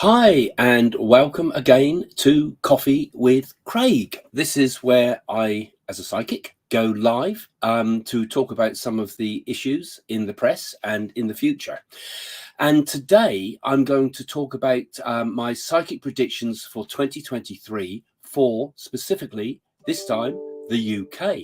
Hi, and welcome again to Coffee with Craig. This is where I, as a psychic, go live to talk about some of the issues in the press and in the future. And today I'm going to talk about my psychic predictions for 2023 for specifically, this time, the UK.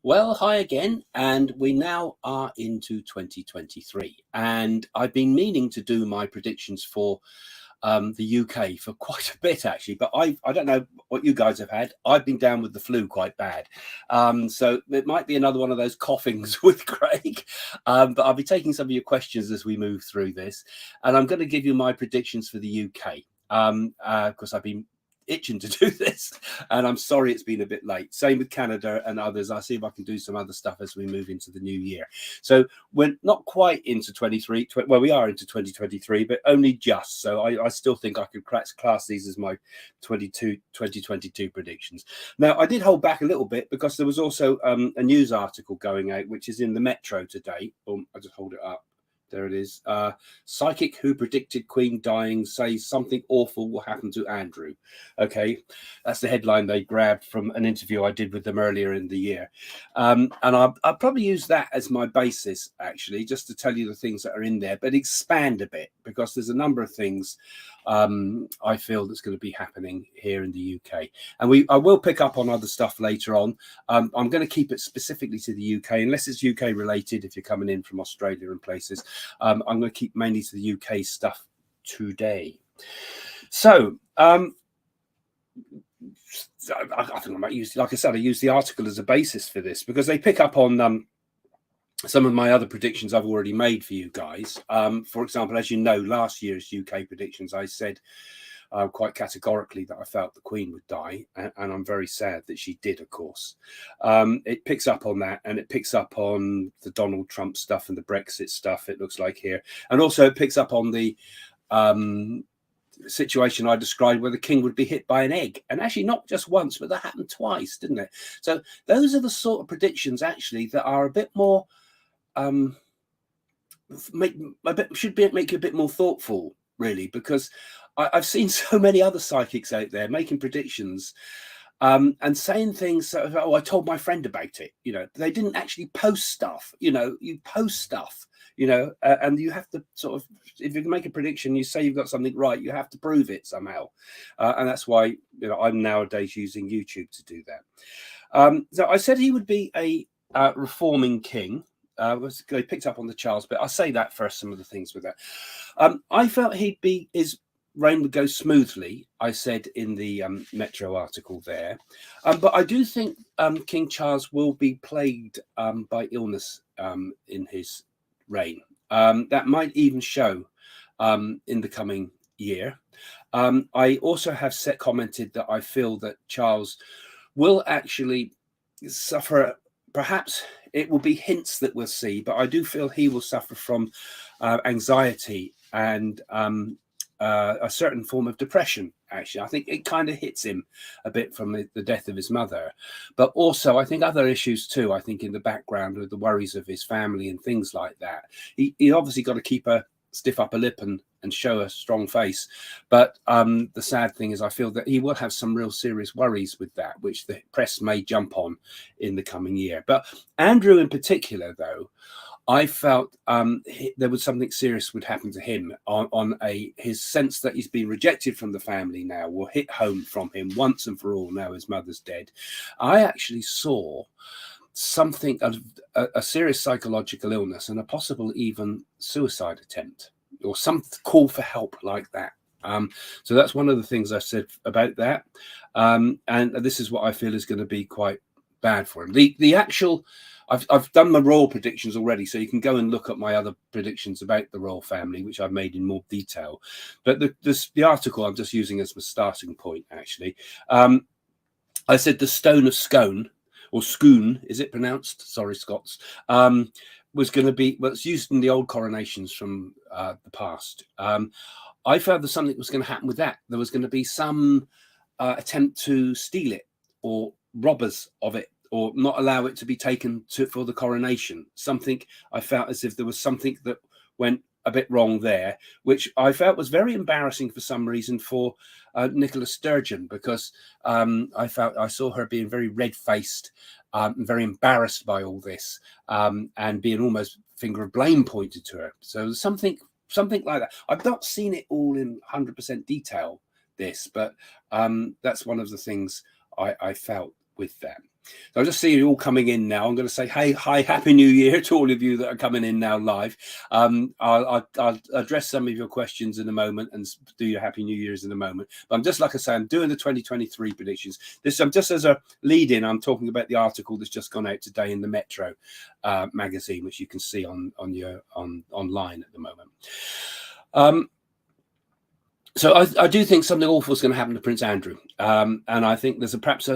Well, hi again, and we now are into 2023, and I've been meaning to do my predictions for the UK for quite a bit actually, but I don't know what you guys have had. I've been down with the flu quite bad, so it might be another one of those coughings with Craig, but I'll be taking some of your questions as we move through this, and I'm going to give you my predictions for the UK because I've been itching to do this, and I'm sorry it's been a bit late. Same with Canada and others. I'll see if I can do some other stuff as we move into the new year. So we're not quite into 23, well, we are into 2023, but only just. So I still think I could class these as my 2022 predictions. Now, I did hold back a little bit because there was also a news article going out, which is in the Metro today. Boom, I'll just hold it up. There it is. Psychic who predicted Queen dying says something awful will happen to Andrew. Okay, that's the headline they grabbed from an interview I did with them earlier in the year. And I'll probably use that as my basis, actually, just to tell you the things that are in there, but expand a bit because there's a number of things I feel that's going to be happening here in the UK. And I will pick up on other stuff later on. I'm going to keep it specifically to the UK, unless it's UK related, if you're coming in from Australia and places. I'm going to keep mainly to the UK stuff today. So I think I might use, like I said, I use the article as a basis for this because they pick up on some of my other predictions I've already made for you guys. For example, as you know, last year's UK predictions, I said quite categorically that I felt the Queen would die, and I'm very sad that she did, of course. It picks up on that, and it picks up on the Donald Trump stuff and the Brexit stuff, it looks like here. And also it picks up on the situation I described where the king would be hit by an egg, and actually not just once, but that happened twice, didn't it? So those are the sort of predictions actually that are a bit more make you a bit more thoughtful, really, because I've seen so many other psychics out there making predictions and saying things sort of, oh, I told my friend about it. You know, they didn't actually post stuff. You know, you post stuff, you know, and you have to sort of, if you can make a prediction, you say you've got something right, you have to prove it somehow. And that's why, you know, I'm nowadays using YouTube to do that. So I said he would be a reforming king. They picked up on the Charles bit. I'll say that first, some of the things with that. I felt his reign would go smoothly, I said in the Metro article there. But I do think King Charles will be plagued by illness in his reign. That might even show in the coming year. I also have commented that I feel that Charles will actually suffer. Perhaps it will be hints that we'll see, but I do feel he will suffer from anxiety and a certain form of depression. Actually, I think it kind of hits him a bit from the death of his mother, but also I think other issues too. I think in the background with the worries of his family and things like that. He obviously got to keep a stiff upper lip and show a strong face, but the sad thing is I feel that he will have some real serious worries with that, which the press may jump on in the coming year. But Andrew in particular, though, I felt there was something serious would happen to him on his sense that he's been rejected from the family now will hit home from him once and for all. Now his mother's dead. I actually saw something of a serious psychological illness and a possible even suicide attempt or some call for help like that. So that's one of the things I said about that. And this is what I feel is going to be quite bad for him. The actual, I've done my royal predictions already, so you can go and look at my other predictions about the royal family, which I've made in more detail. But the article I'm just using as my starting point, actually. I said the stone of Scone, or Scone, is it pronounced? Sorry, Scots. Was going to be, well, it's used in the old coronations from the past. I felt that something was going to happen with that. There was going to be some attempt to steal it or robbers of it, or not allow it to be taken for the coronation. Something I felt as if there was something that went a bit wrong there, which I felt was very embarrassing for some reason for Nicola Sturgeon, because I felt I saw her being very red-faced and very embarrassed by all this, and being almost finger of blame pointed to her. So something like that. I've not seen it all in 100% detail, this, but that's one of the things I felt with that. So I just see you all coming in now. I'm going to say, hey, hi, happy new year to all of you that are coming in now live. I'll address some of your questions in a moment and do your happy new years in a moment. But I'm just, like I say, I'm doing the 2023 predictions. This, just as a lead in, I'm talking about the article that's just gone out today in the Metro magazine, which you can see on online at the moment. So I do think something awful is going to happen to Prince Andrew, and I think there's perhaps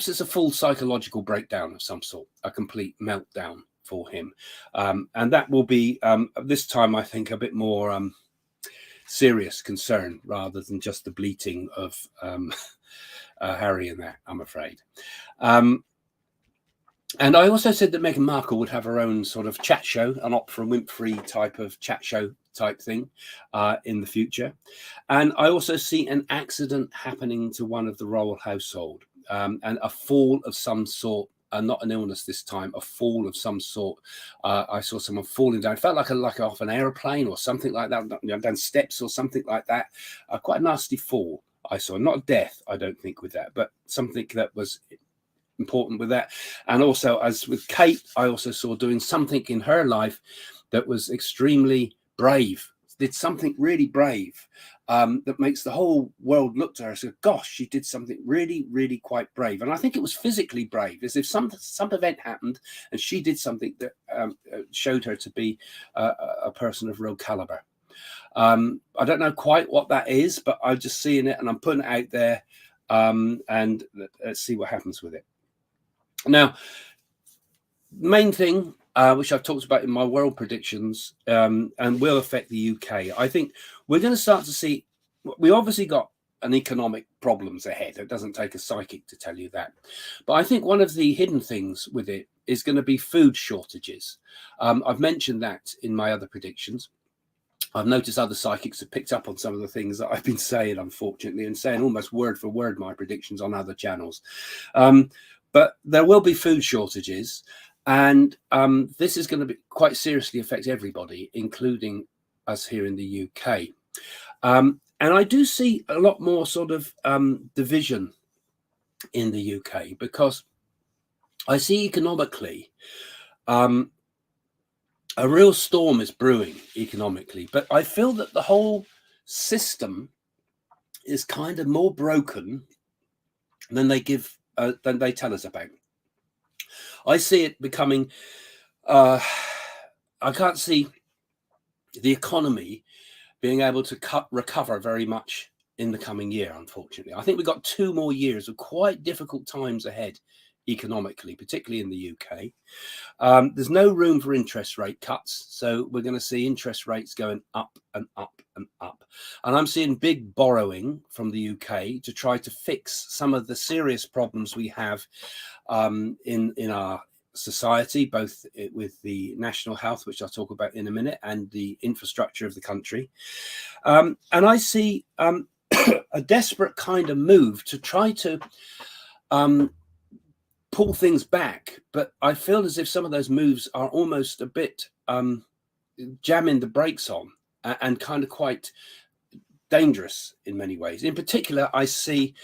it's a full psychological breakdown of some sort, a complete meltdown for him, and that will be this time I think a bit more serious concern rather than just the bleating of Harry and that, I'm afraid. And I also said that Meghan Markle would have her own sort of chat show, an Oprah Winfrey type of chat show type thing in the future. And I also see an accident happening to one of the royal household, and a fall of some sort, not an illness this time, a fall of some sort. I saw someone falling down. It felt like off an aeroplane or something like that, down steps or something like that. Quite a nasty fall I saw. Not a death, I don't think, with that, but something that was important with that. And also, as with Kate, I also saw doing something in her life that was extremely brave, did something really brave, that makes the whole world look to her and say, gosh, she did something really, really quite brave. And I think it was physically brave, as if some event happened and she did something that showed her to be a person of real caliber. I don't know quite what that is, but I'm just seeing it and I'm putting it out there, and let's see what happens with it. Now, the main thing, which I've talked about in my world predictions, and will affect the UK, I think we're going to start to see, we obviously got an economic problems ahead. It doesn't take a psychic to tell you that. But I think one of the hidden things with it is going to be food shortages. I've mentioned that in my other predictions. I've noticed other psychics have picked up on some of the things that I've been saying, unfortunately, and saying almost word for word my predictions on other channels. But there will be food shortages, and this is going to quite seriously affect everybody, including us here in the UK. And I do see a lot more sort of division in the UK, because I see economically a real storm is brewing economically, but I feel that the whole system is kind of more broken than they tell us about. I see it becoming, I can't see the economy being able to recover very much in the coming year, unfortunately. I think we've got 2 more years of quite difficult times ahead economically, particularly in the UK. There's no room for interest rate cuts, so we're going to see interest rates going up and up and up. And I'm seeing big borrowing from the UK to try to fix some of the serious problems we have in our society, both with the national health, which I'll talk about in a minute, and the infrastructure of the country. And I see a desperate kind of move to try to pull things back, but I feel as if some of those moves are almost a bit jamming the brakes on, and kind of quite dangerous in many ways. In particular, I see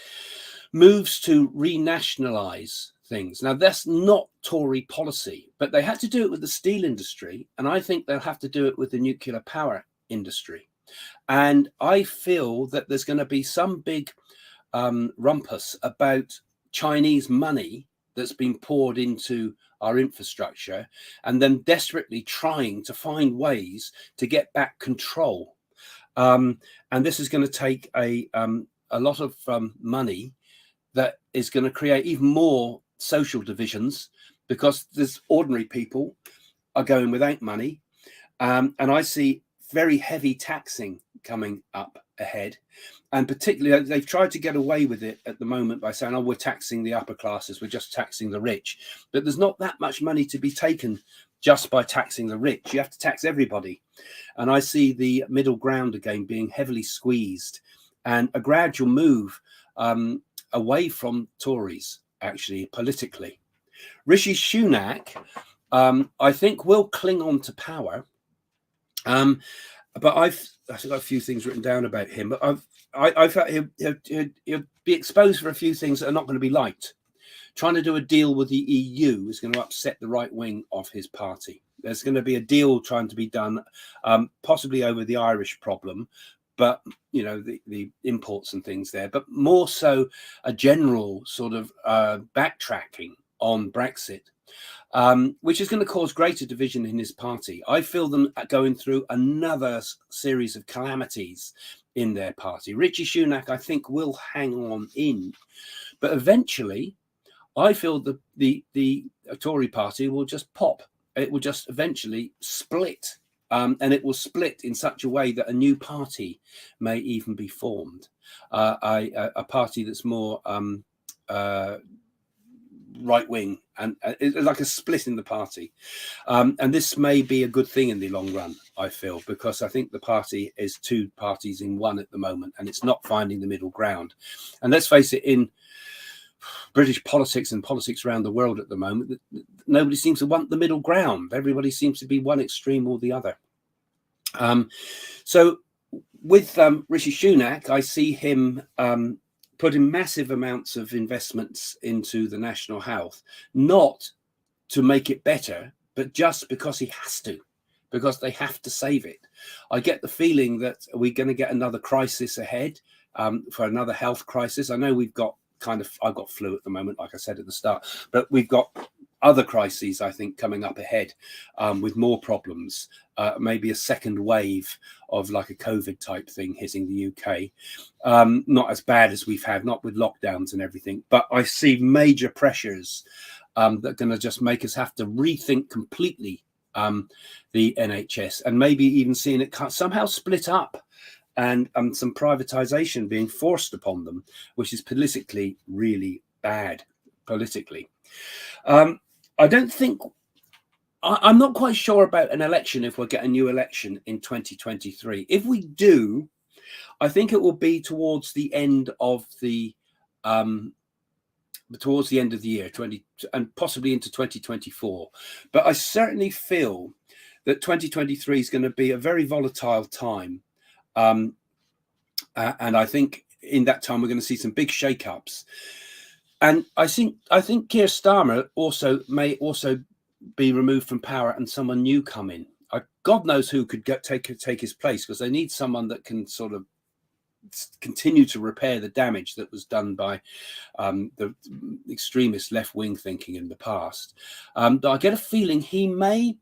moves to renationalize things. Now, that's not Tory policy, but they had to do it with the steel industry, and I think they'll have to do it with the nuclear power industry. And I feel that there's going to be some big rumpus about Chinese money that's been poured into our infrastructure, and then desperately trying to find ways to get back control. And this is going to take a lot of money that is going to create even more social divisions, because there's ordinary people are going without money. And I see very heavy taxing coming up ahead. And particularly, they've tried to get away with it at the moment by saying, oh, we're taxing the upper classes, we're just taxing the rich. But there's not that much money to be taken just by taxing the rich. You have to tax everybody. And I see the middle ground again being heavily squeezed, and a gradual move away from Tories, actually, politically. Rishi Sunak, I think, will cling on to power. But I've got a few things written down about him. But I felt he'll be exposed for a few things that are not going to be liked. Trying to do a deal with the EU is going to upset the right wing of his party. There's going to be a deal trying to be done, possibly over the Irish problem, but you know, the imports and things there, but more so a general sort of backtracking on Brexit, which is going to cause greater division in his party. I feel them going through another series of calamities in their party. Rishi Sunak, I think, will hang on in, but eventually I feel that the Tory party will just pop. It will just eventually split, and it will split in such a way that a new party may even be formed, a party that's more right wing, and it's like a split in the party. And this may be a good thing in the long run, I feel, because I think the party is two parties in one at the moment, and it's not finding the middle ground. And let's face it, in British politics and politics around the world at the moment, nobody seems to want the middle ground. Everybody seems to be one extreme or the other. So with Rishi Sunak, I see him putting massive amounts of investments into the national health, not to make it better, but just because he has to, because they have to save it. I get the feeling that we're going to get another crisis ahead, for another health crisis. I know we've got I've got flu at the moment, like I said at the start, but we've got other crises, I think, coming up ahead, with more problems, maybe a second wave of like a COVID type thing hitting the UK. Not as bad as we've had, not with lockdowns and everything, but I see major pressures that are going to just make us have to rethink completely the NHS, and maybe even seeing it somehow split up, and some privatization being forced upon them, which is politically really bad. Politically, I don't think, I'm not quite sure about an election, if we'll get a new election in 2023. If we do, I think it will be towards the end of the year, and possibly into 2024. But I certainly feel that 2023 is going to be a very volatile time. And I think in that time we're going to see some big shake-ups. And I think Keir Starmer may also be removed from power and someone new come in. God knows who could take his place, because they need someone that can sort of continue to repair the damage that was done by the extremist left-wing thinking in the past. But I get a feeling he may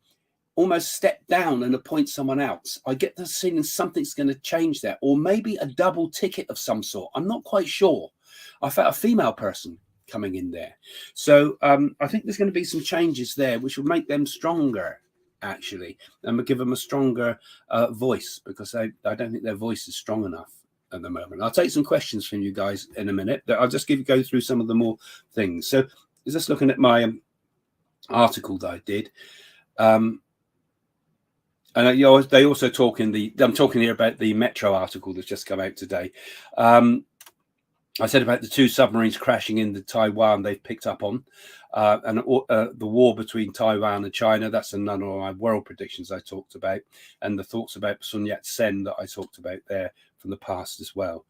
almost step down and appoint someone else. I get the feeling something's going to change there, or maybe a double ticket of some sort. I'm not quite sure. I felt a female person coming in there. So I think there's going to be some changes there, which will make them stronger, actually, and will give them a stronger voice, because I don't think their voice is strong enough at the moment. I'll take some questions from you guys in a minute, but I'll just go through some of the more things. So just looking at my article that I did. And they also talk I'm talking here about the Metro article that's just come out today. I said about the 2 submarines crashing in the Taiwan they've picked up on, and the war between Taiwan and China. That's another of my world predictions I talked about, and the thoughts about Sun Yat-sen that I talked about there from the past as well.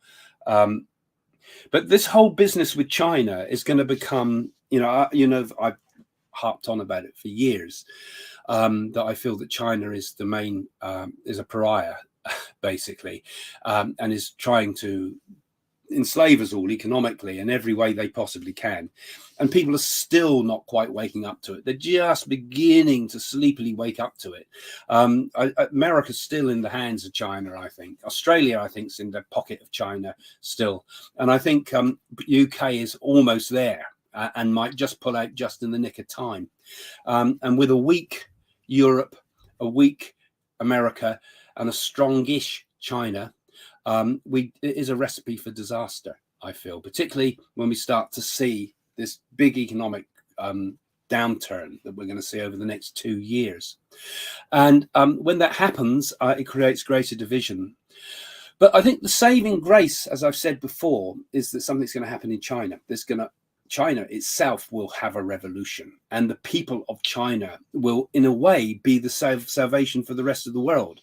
But this whole business with China is going to become, I've harped on about it for years, that I feel that China is the main, is a pariah, basically, and is trying to enslave us all economically in every way they possibly can. And people are still not quite waking up to it. They're just beginning to sleepily wake up to it. America's still in the hands of China, I think. Australia, I think, is in the pocket of China still. And I think UK is almost there and might just pull out just in the nick of time. And with a weak Europe, a weak America, and a strongish China, it is a recipe for disaster, I feel, particularly when we start to see this big economic downturn that we're going to see over the next 2 years. And when that happens, it creates greater division. But I think the saving grace, as I've said before, is that something's going to happen in China. China itself will have a revolution, and the people of China will, in a way, be the salvation for the rest of the world,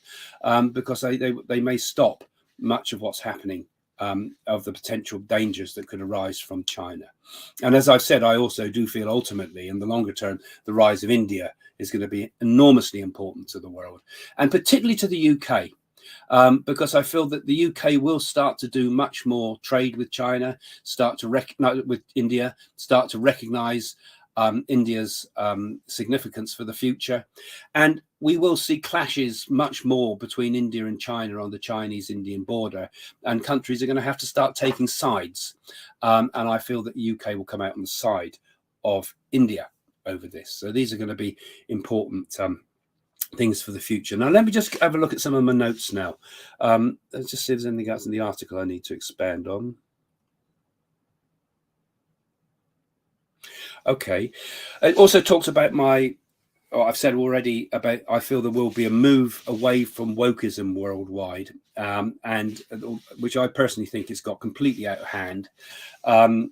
because they may stop much of what's happening, of the potential dangers that could arise from China. And as I've said, I also do feel ultimately in the longer term, the rise of India is going to be enormously important to the world, and particularly to the UK. Because I feel that the UK will start to do much more trade with China, with India, start to recognise India's significance for the future. And we will see clashes much more between India and China on the Chinese-Indian border, and countries are going to have to start taking sides. And I feel that the UK will come out on the side of India over this. So these are going to be important things for the future. Now, let me just have a look at some of my notes now. Let's just see if there's anything else in the article I need to expand on. Okay. It also talks about I've said already about, I feel there will be a move away from wokeism worldwide, and which I personally think has got completely out of hand, and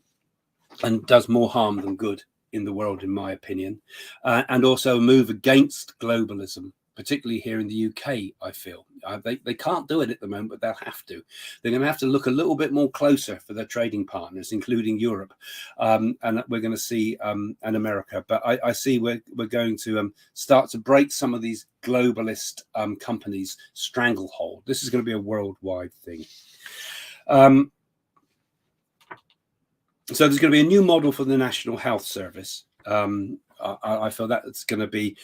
does more harm than good in the world, in my opinion, and also a move against globalism, particularly here in the UK. I feel they can't do it at the moment, but they'll have to. They're going to have to look a little bit more closer for their trading partners, including Europe, and we're going to see and America. But I see we're going to start to break some of these globalist companies' stranglehold. This is going to be a worldwide thing. So there's going to be a new model for the National Health Service. I feel that it's going to be,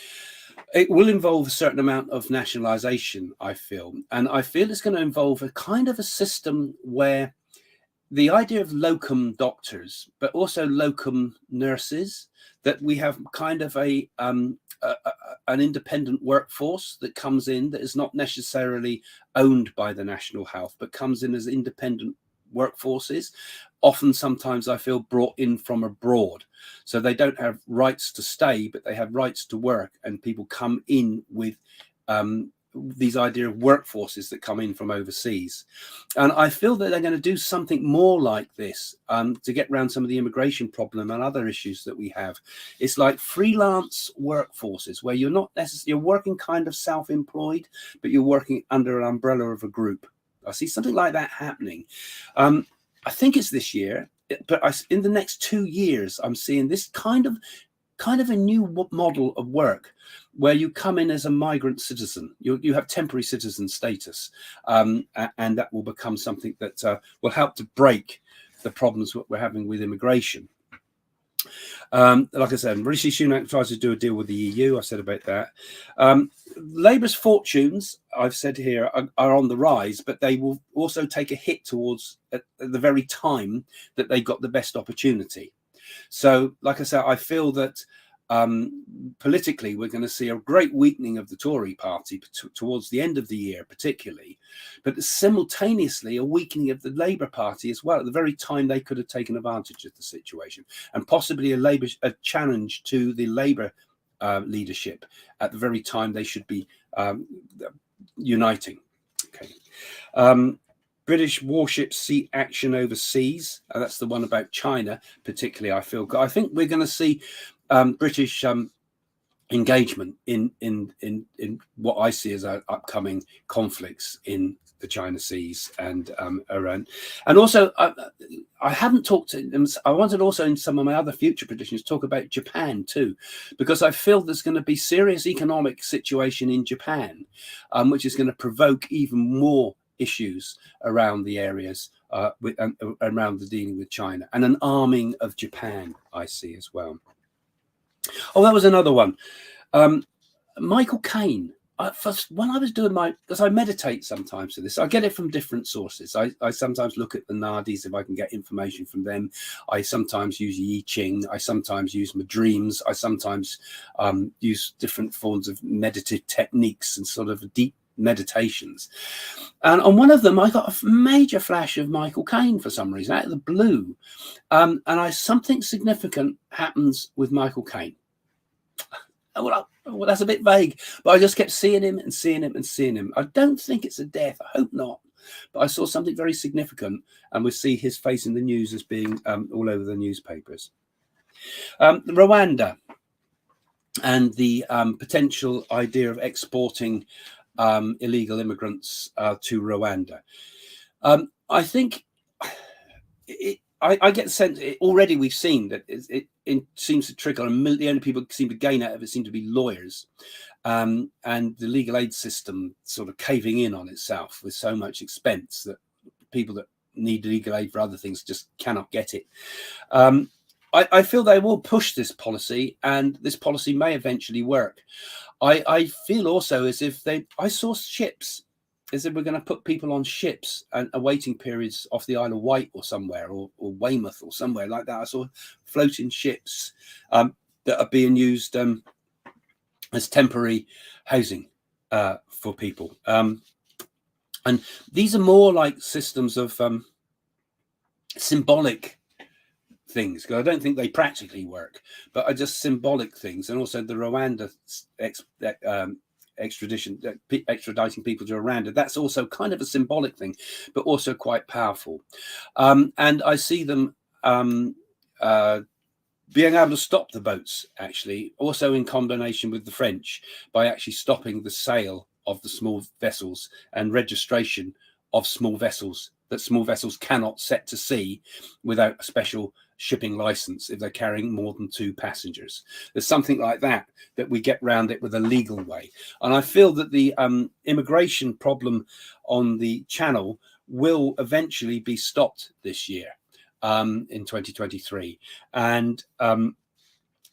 it will involve a certain amount of nationalisation, I feel. And I feel it's going to involve a kind of a system where the idea of locum doctors, but also locum nurses, that we have kind of an independent workforce that comes in that is not necessarily owned by the National Health, but comes in as independent workforces, often sometimes I feel brought in from abroad. So they don't have rights to stay, but they have rights to work, and people come in with these idea of workforces that come in from overseas. And I feel that they're going to do something more like this to get around some of the immigration problem and other issues that we have. It's like freelance workforces where you're not necessarily, you're working kind of self-employed, but you're working under an umbrella of a group. I see something like that happening. I think it's this year, but in the next 2 years, I'm seeing this kind of a new model of work where you come in as a migrant citizen. You have temporary citizen status, and that will become something that will help to break the problems that we're having with immigration. Like I said, Rishi Sunak tries to do a deal with the EU. I said about that. Labour's fortunes, I've said here, are on the rise, but they will also take a hit towards at the very time that they got the best opportunity. So, like I said, I feel that politically we're going to see a great weakening of the Tory party towards the end of the year, particularly, but simultaneously a weakening of the Labour Party as well at the very time they could have taken advantage of the situation, and possibly a challenge to the Labour leadership at the very time they should be uniting. Okay. British warships see action overseas. That's the one about China, particularly. I think we're going to see British engagement in what I see as upcoming conflicts in the China Seas and Iran. And also, I haven't talked to them. I wanted also in some of my other future predictions talk about Japan too, because I feel there's going to be serious economic situation in Japan, which is going to provoke even more issues around the areas around the dealing with China, and an arming of Japan I see as well. Oh, that was another one. Michael Cain. First, when I was doing because I meditate sometimes to this, I get it from different sources. I sometimes look at the NAADIs if I can get information from them. I sometimes use I Ching. I sometimes use my dreams. I sometimes use different forms of meditative techniques and sort of deep meditations. And on one of them, I got a major flash of Michael Cain for some reason out of the blue. And something significant happens with Michael Cain. Well, that's a bit vague, but I just kept seeing him and seeing him and seeing him. I don't think it's a death. I hope not. But I saw something very significant, and we see his face in the news as being all over the newspapers. Rwanda and the potential idea of exporting illegal immigrants to Rwanda. I think I get the sense already we've seen that it seems to trigger, and the only people who seem to gain out of it seem to be lawyers, and the legal aid system sort of caving in on itself with so much expense that people that need legal aid for other things just cannot get it. I feel they will push this policy, and this policy may eventually work. I feel also as if I saw ships, as if we're going to put people on ships and awaiting periods off the Isle of Wight or somewhere, or Weymouth or somewhere like that. I saw floating ships that are being used as temporary housing for people. And these are more like systems of symbolic things, because I don't think they practically work, but are just symbolic things. And also the Rwanda extraditing people to Rwanda, that's also kind of a symbolic thing, but also quite powerful. And I see them being able to stop the boats, actually, also in combination with the French, by actually stopping the sale of the small vessels and registration of small vessels, that small vessels cannot set to sea without a special shipping license if they're carrying more than 2 passengers. There's something like that we get round it with a legal way. And I feel that the immigration problem on the Channel will eventually be stopped this year, in 2023, and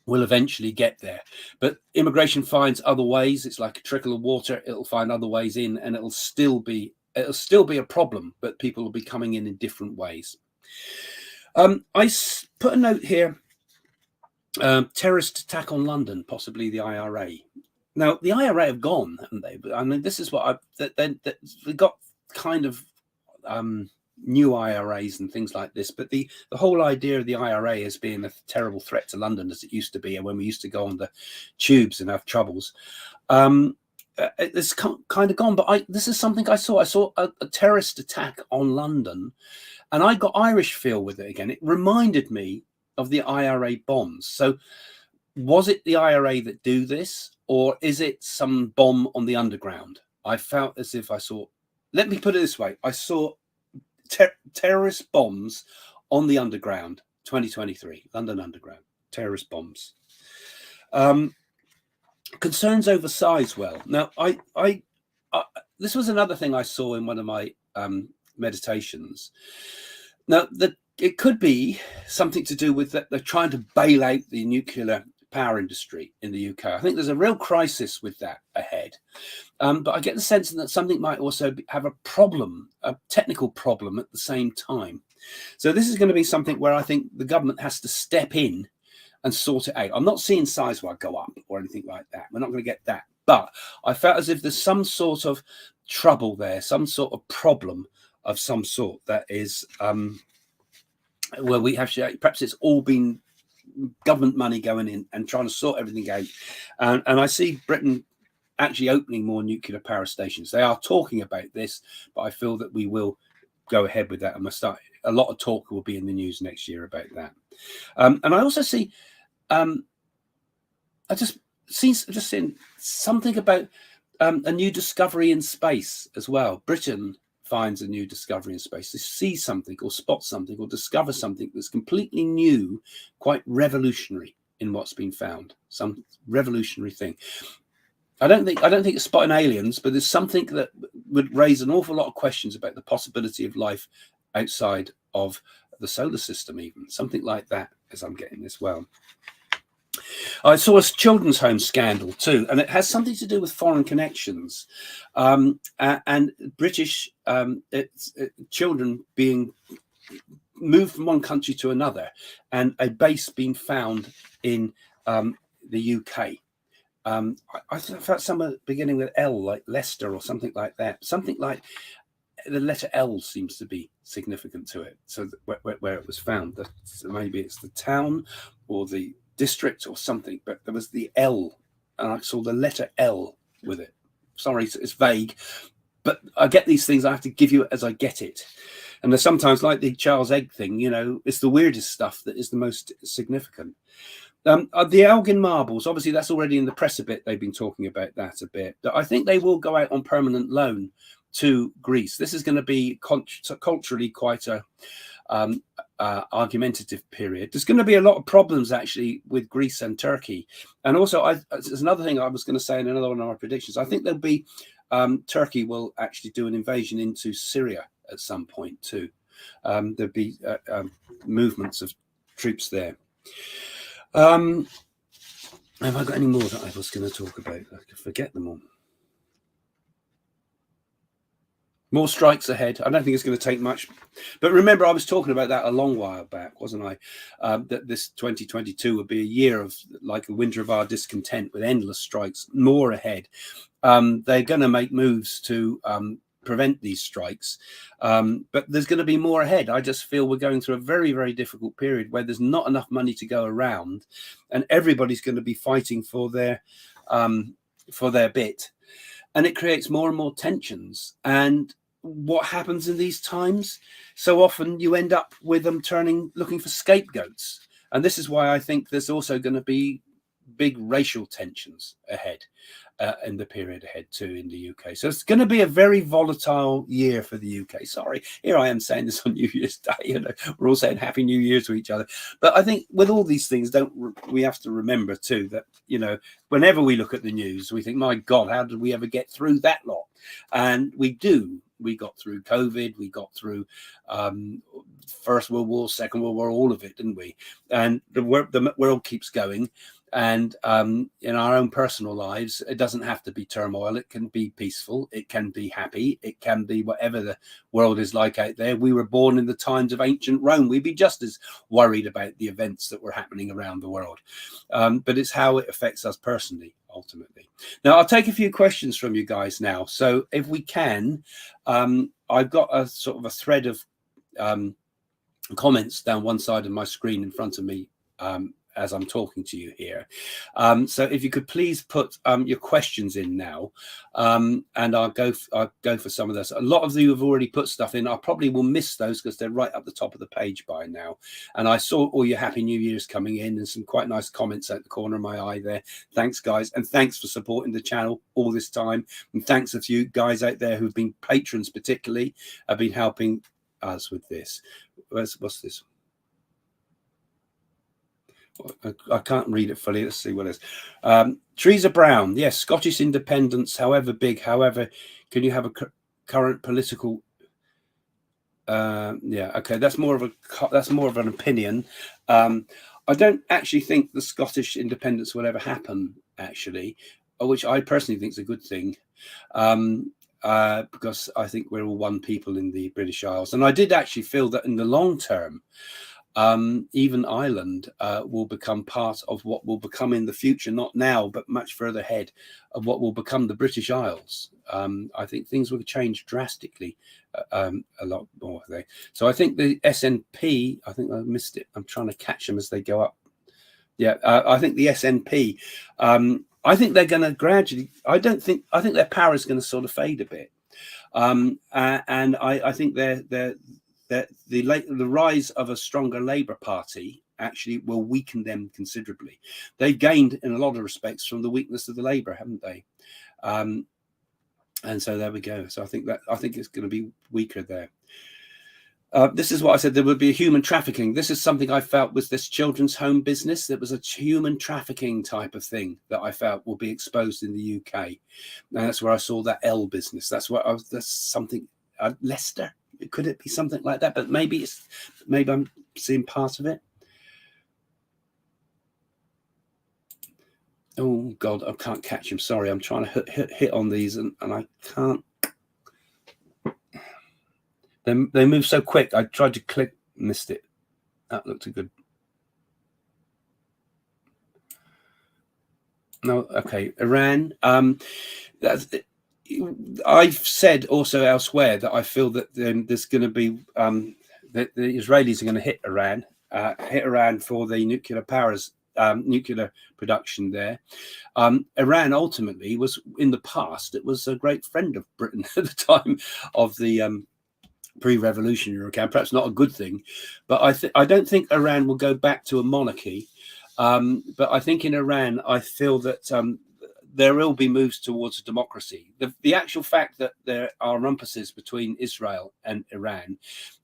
we'll eventually get there. But immigration finds other ways. It's like a trickle of water. It'll find other ways in, and it'll still be a problem, but people will be coming in different ways. I put a note here, terrorist attack on London, possibly the IRA. Now, the IRA have gone, haven't they? But I mean, this is what we got kind of new IRAs and things like this. But the whole idea of the IRA as being a terrible threat to London, as it used to be, and when we used to go on the tubes and have troubles, it's kind of gone. But this is something I saw. I saw a terrorist attack on London, and I got Irish feel with it again. It reminded me of the IRA bombs. So was it the IRA that do this, or is it some bomb on the underground? I felt as if I saw, let me put it this way, I saw terrorist bombs on the underground, 2023, London Underground, terrorist bombs. Concerns over Sizewell. Now, I this was another thing I saw in one of my meditations. Now, it could be something to do with that they're trying to bail out the nuclear power industry in the UK. I think there's a real crisis with that ahead. But I get the sense that something might also have a problem, a technical problem at the same time. So this is going to be something where I think the government has to step in and sort it out. I'm not seeing Sizewell go up or anything like that. We're not going to get that. But I felt as if there's some sort of trouble there, some sort of problem of some sort that is where we have to, perhaps it's all been government money going in and trying to sort everything out. And I see Britain actually opening more nuclear power stations. They are talking about this, but I feel that we will go ahead with that. I must start. A lot of talk will be in the news next year about that. And I also see, I just seeing something about a new discovery in space as well. Britain finds a new discovery in space. They see something or spot something or discover something that's completely new, quite revolutionary in what's been found. Some revolutionary thing. I don't think it's spotting aliens, but there's something that would raise an awful lot of questions about the possibility of life outside of the solar system, even something like that, as I'm getting as well. I saw a children's home scandal too, and it has something to do with foreign connections and British children being moved from one country to another, and a base being found in the UK. I felt somewhere beginning with L, like Leicester or something like that. Something like the letter L seems to be significant to it. So where it was found, maybe it's the town or the district or something, but there was the L, and I saw the letter L with it. Sorry, it's vague, but I get these things. I have to give you it as I get it. And there's sometimes, like the Charles Egg thing, you know, it's the weirdest stuff that is the most significant. The Elgin Marbles, obviously that's already in the press a bit. They've been talking about that a bit. I think they will go out on permanent loan to Greece. This is going to be culturally quite a argumentative period. There's going to be a lot of problems actually with Greece and Turkey. And also, there's another thing I was going to say in another one of our predictions. I think there'll be Turkey will actually do an invasion into Syria at some point too. There'll be movements of troops there. Have I got any more that I was going to talk about? I could forget them all. More strikes ahead. I don't think it's going to take much. But remember, I was talking about that a long while back, wasn't I? That this 2022 would be a year of like a winter of our discontent with endless strikes, more ahead. They're going to make moves to prevent these strikes. But there's going to be more ahead. I just feel we're going through a very, very difficult period where there's not enough money to go around, and everybody's going to be fighting for their bit. And it creates more and more tensions. And what happens in these times? So often you end up with them looking for scapegoats. And this is why I think there's also going to be big racial tensions ahead in the period ahead too in the UK. So it's going to be a very volatile year for the UK. Sorry, here I am saying this on New Year's Day. You know, we're all saying Happy New Year to each other. But I think with all these things, we have to remember too that, you know, whenever we look at the news, we think, my God, how did we ever get through that lot? And we do. We got through COVID. We got through First World War, Second World War, all of it, didn't we? And the world keeps going. And in our own personal lives, it doesn't have to be turmoil. It can be peaceful. It can be happy. It can be whatever the world is like out there. We were born in the times of ancient Rome. We'd be just as worried about the events that were happening around the world. But it's how it affects us personally, ultimately. Now, I'll take a few questions from you guys now. So if we can, I've got a sort of a thread of comments down one side of my screen in front of me as I'm talking to you here. So if you could please put your questions in now, and I'll go for some of those. A lot of you have already put stuff in. I probably will miss those because they're right up the top of the page by now. And I saw all your Happy New Year's coming in and some quite nice comments at the corner of my eye there. Thanks, guys. And thanks for supporting the channel all this time. And thanks a few guys out there who've been patrons particularly, have been helping us with this. What's this? I can't read it fully. Let's see what it is. Trees are brown. Yes, Scottish independence, however big, however, can you have a current political? Yeah, okay. That's more of an opinion. I don't actually think the Scottish independence will ever happen. Actually, which I personally think is a good thing. Because I think we're all one people in the British Isles, and I did actually feel that in the long term, even Ireland will become part of what will become in the future, not now, but much further ahead, of what will become the British Isles. I think things will change drastically a lot more there. So I think the SNP, I think I missed it. I'm trying to catch them as they go up. Yeah, I think the SNP, I think they're going to gradually, I think their power is going to sort of fade a bit. and I think the rise of a stronger Labour Party actually will weaken them considerably. They've gained in a lot of respects from the weakness of the Labour, haven't they? And so there we go. So I think it's going to be weaker there. This is what I said, there would be a human trafficking. This is something I felt was this children's home business. That was a human trafficking type of thing that I felt will be exposed in the UK. And that's where I saw that L business. That's something, Leicester. Could it be something like that? But maybe I'm seeing part of it. Oh God, I can't catch him. Sorry, I'm trying to hit on these and I can't. They move so quick. I tried to click, missed it. That looked good. No, okay. Iran. I've said also elsewhere that I feel that there's going to be that the Israelis are going to hit Iran for the nuclear powers, nuclear production there. Iran ultimately was, in the past, it was a great friend of Britain at the time of the pre-revolutionary camp. Perhaps not a good thing, but I don't think Iran will go back to a monarchy. But I think in Iran, I feel that there will be moves towards a democracy. The actual fact that there are rumpuses between Israel and Iran,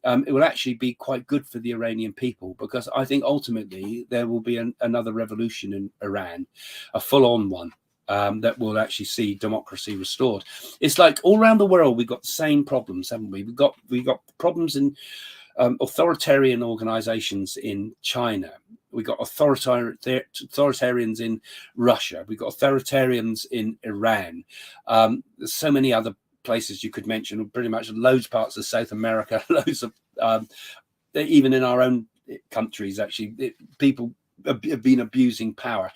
it will actually be quite good for the Iranian people, because I think ultimately there will be another revolution in Iran, a full-on one. That will actually see democracy restored. It's like all around the world we've got the same problems, haven't we? We've got problems in authoritarian organizations in China. We've got authoritarians in Russia. We've got authoritarians in Iran. There's so many other places you could mention. Pretty much loads of parts of South America. Loads of even in our own countries. Actually, people have been abusing power.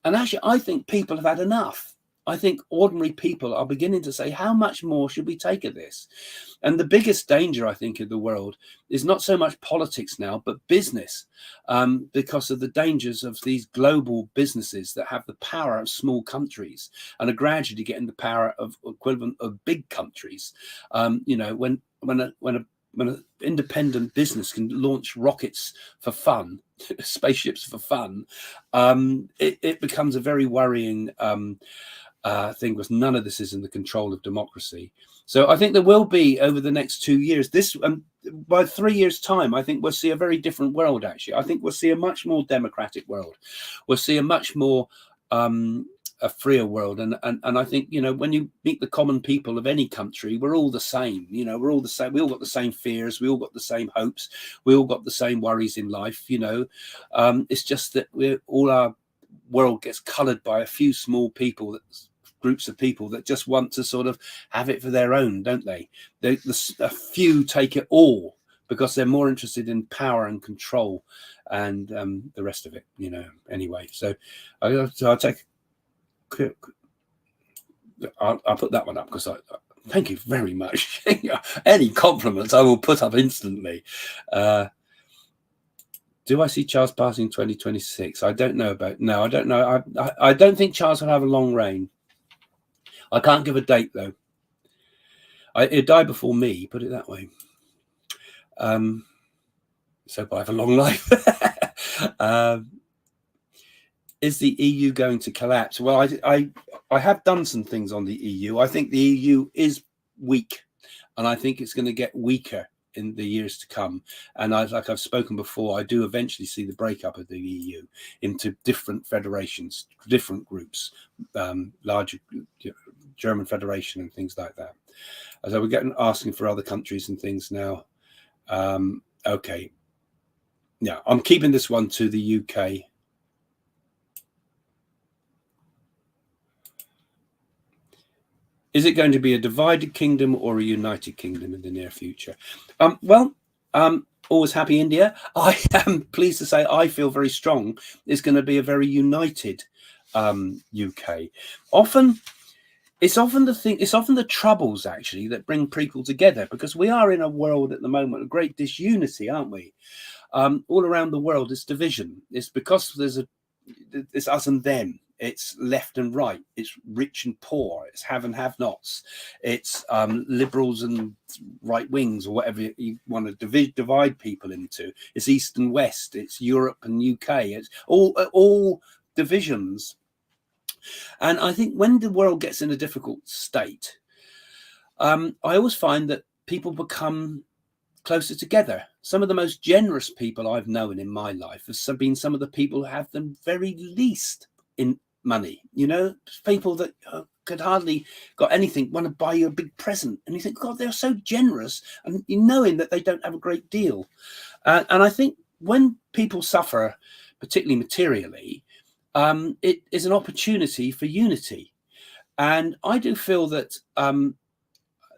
And actually, I think people have had enough. I think ordinary people are beginning to say, how much more should we take of this? And the biggest danger, I think, in the world is not so much politics now, but business, because of the dangers of these global businesses that have the power of small countries and are gradually getting the power of equivalent of big countries. When an independent business can launch rockets for fun, spaceships for fun, it becomes a very worrying thing, because none of this is in the control of democracy. So I think there will be, over the next 2 years, by 3 years' time, I think we'll see a very different world, actually. I think we'll see a much more democratic world. We'll see a much more a freer world, and I think, when you meet the common people of any country, we're all the same. We're all the same. We all got the same fears. We all got the same hopes. We all got the same worries in life. It's just that all our world gets coloured by a few small groups of people that just want to sort of have it for their own, don't they? A few take it all because they're more interested in power and control, and the rest of it, Anyway, so I'll take. I'll put that one up, because thank you very much. Any compliments I will put up instantly. Do I see Charles passing 2026? I don't know no, I don't know. I don't think Charles will have a long reign. I can't give a date though. He'll die before me, put it that way. So I have a long life. Is the EU going to collapse? Well, I have done some things on the EU. I think the EU is weak, and I think it's going to get weaker in the years to come. And like I've spoken before, I do eventually see the breakup of the EU into different federations, different groups, larger German Federation and things like that. So we're asking for other countries and things now. Okay. Yeah, I'm keeping this one to the UK. Is it going to be a divided kingdom or a united kingdom in the near future? Always happy India. I am pleased to say I feel very strong it's going to be a very united UK. It's often the troubles actually that bring people together, because we are in a world at the moment of great disunity, aren't we? All around the world, it's division. It's because it's us and them. it's left and right, it's rich and poor, it's have and have nots, it's liberals and right wings, or whatever you want to divide people into. It's East and West, it's Europe and UK, it's all divisions. And I think when the world gets in a difficult state, I always find that people become closer together. Some of the most generous people I've known in my life have been some of the people who have the very least in money. You know, people that could hardly got anything, want to buy you a big present, and you think, God, they're so generous, and you knowing that they don't have a great deal. And I think when people suffer, particularly materially, it is an opportunity for unity. And I do feel that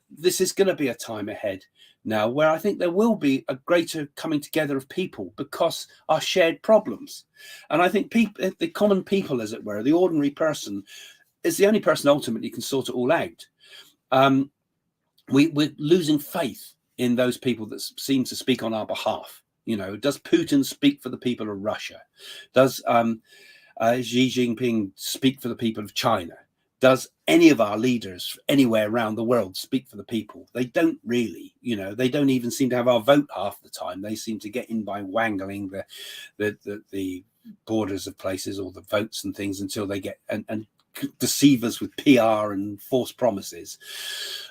this is going to be a time ahead now where I think there will be a greater coming together of people because our shared problems. And I think people, the common people, as it were, the ordinary person, is the only person ultimately can sort it all out. We're losing faith in those people that seem to speak on our behalf. You know, does Putin speak for the people of Russia? Does Xi Jinping speak for the people of China? Does any of our leaders anywhere around the world speak for the people? They don't really, you know, they don't even seem to have our vote half the time. They seem to get in by wangling the borders of places or the votes and things until they get and deceive us with PR and false promises.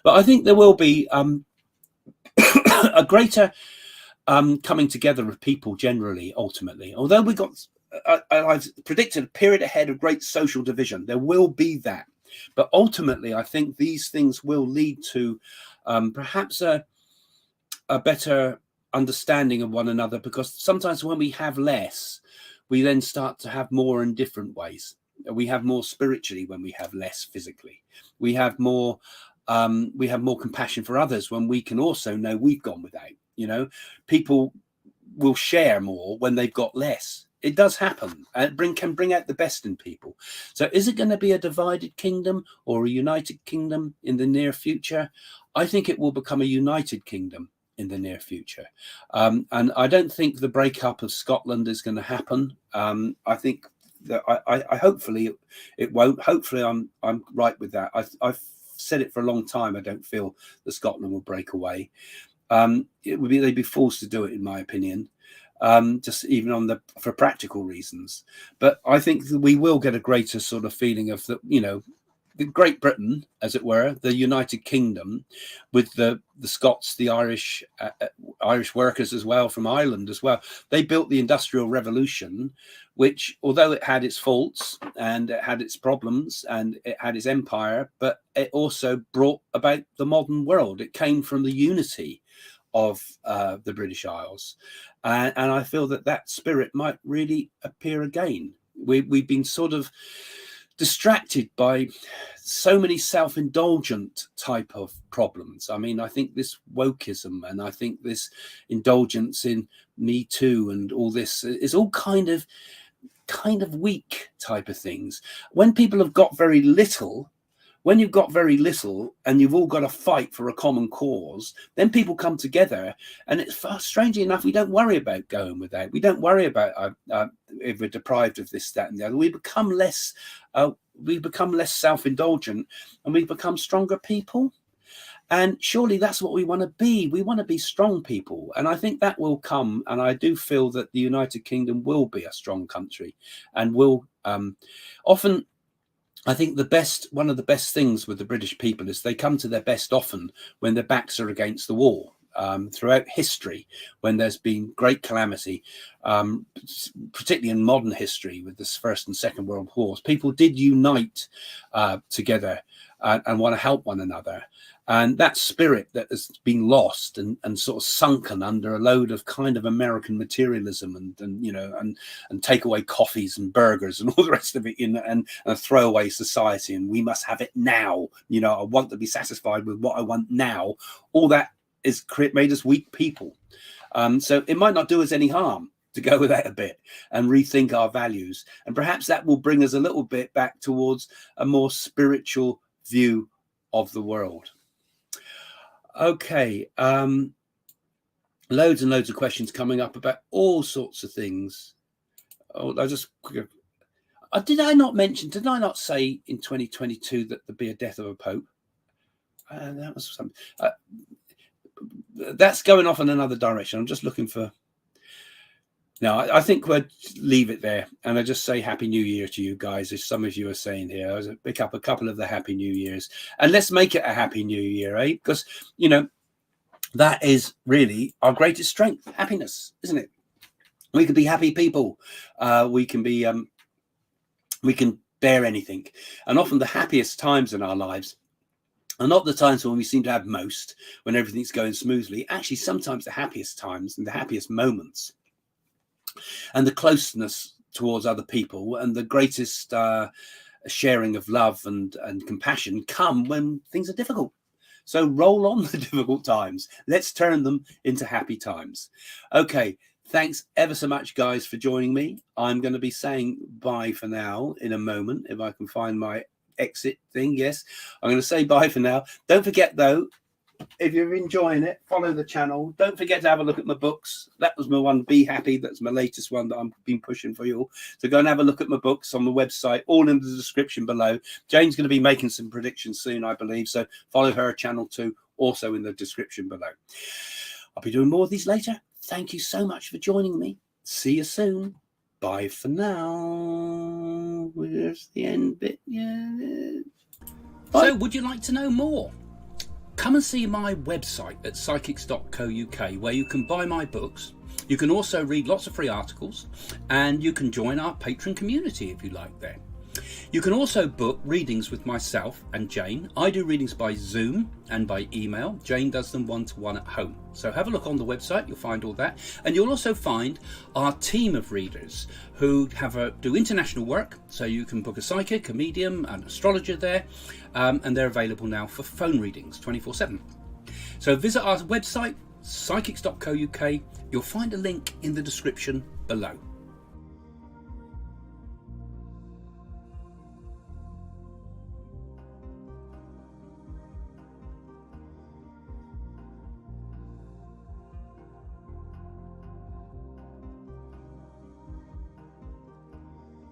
But I think there will be a greater coming together of people generally, ultimately. Although we got, I've predicted a period ahead of great social division. There will be that. But ultimately, I think these things will lead to perhaps a better understanding of one another, because sometimes when we have less, we then start to have more in different ways. We have more spiritually when we have less physically. We have more compassion for others when we can also know we've gone without. You know, people will share more when they've got less. It does happen, and can bring out the best in people. So is it going to be a divided kingdom or a united kingdom in the near future? I think it will become a united kingdom in the near future. And I don't think the breakup of Scotland is going to happen. I think that I hopefully it won't. Hopefully I'm right with that. I've said it for a long time. I don't feel that Scotland will break away. They'd be forced to do it, in my opinion. Just even for practical reasons. But I think that we will get a greater sort of feeling of the, you know, the Great Britain, as it were, the United Kingdom, with the Scots, the Irish workers as well from Ireland as well. They built the Industrial Revolution, which, although it had its faults and it had its problems and it had its empire, but it also brought about the modern world. It came from the unity of the British Isles. And I feel that spirit might really appear again. We've been sort of distracted by so many self-indulgent type of problems. I mean, I think this wokeism and I think this indulgence in Me Too and all this is all kind of weak type of things. When people have got very little, when you've got very little and you've all got to fight for a common cause, then people come together, and it's strangely enough, we don't worry about going without. We don't worry about if we're deprived of this, that, and the other. We become less self-indulgent, and we become stronger people. And surely that's what we want to be. We want to be strong people, and I think that will come. And I do feel that the United Kingdom will be a strong country, and will often. I think one of the best things with the British people is they come to their best often when their backs are against the wall. Throughout history, when there's been great calamity, particularly in modern history with the First and Second World Wars, people did unite together and want to help one another. And that spirit that has been lost and sort of sunken under a load of kind of American materialism and you know, and take away coffees and burgers and all the rest of it, and a throwaway society, and we must have it now. You know, I want to be satisfied with what I want now. All that is made us weak people. So it might not do us any harm to go with that a bit and rethink our values. And perhaps that will bring us a little bit back towards a more spiritual view of the world. Okay, loads and loads of questions coming up about all sorts of things. Oh, Did I not say in 2022 that there'd be a death of a pope? That was something. That's going off in another direction. I'm just looking for. No, I think we'll leave it there. And I just say Happy New Year to you guys, as some of you are saying here. I pick up a couple of the Happy New Years. And let's make it a Happy New Year, eh? Because, you know, that is really our greatest strength, happiness, isn't it? We can be happy people. We can bear anything. And often the happiest times in our lives are not the times when we seem to have most, when everything's going smoothly. Actually, sometimes the happiest times and the happiest moments and the closeness towards other people and the greatest sharing of love and compassion come when things are difficult. So roll on the difficult times. Let's turn them into happy times. Okay. Thanks ever so much, guys, for joining me. I'm going to be saying bye for now in a moment, if I can find my exit thing. Yes, I'm going to say bye for now. Don't forget, though, if you're enjoying it, follow the channel. Don't forget to have a look at my books. That was my one, Be Happy. That's my latest one that I've been pushing for you all. So go and have a look at my books on the website, all in the description below. Jane's going to be making some predictions soon, I believe. So follow her channel too, also in the description below. I'll be doing more of these later. Thank you so much for joining me. See you soon. Bye for now. Where's the end bit? Yeah. Bye. So would you like to know more? Come and see my website at psychics.co.uk, where you can buy my books. You can also read lots of free articles, and you can join our Patreon community if you like there. You can also book readings with myself and Jane. I do readings by Zoom and by email. Jane does them one-to-one at home. So have a look on the website, you'll find all that. And you'll also find our team of readers who do international work. So you can book a psychic, a medium, an astrologer there. And they're available now for phone readings 24/7. So visit our website, psychics.co.uk. You'll find a link in the description below.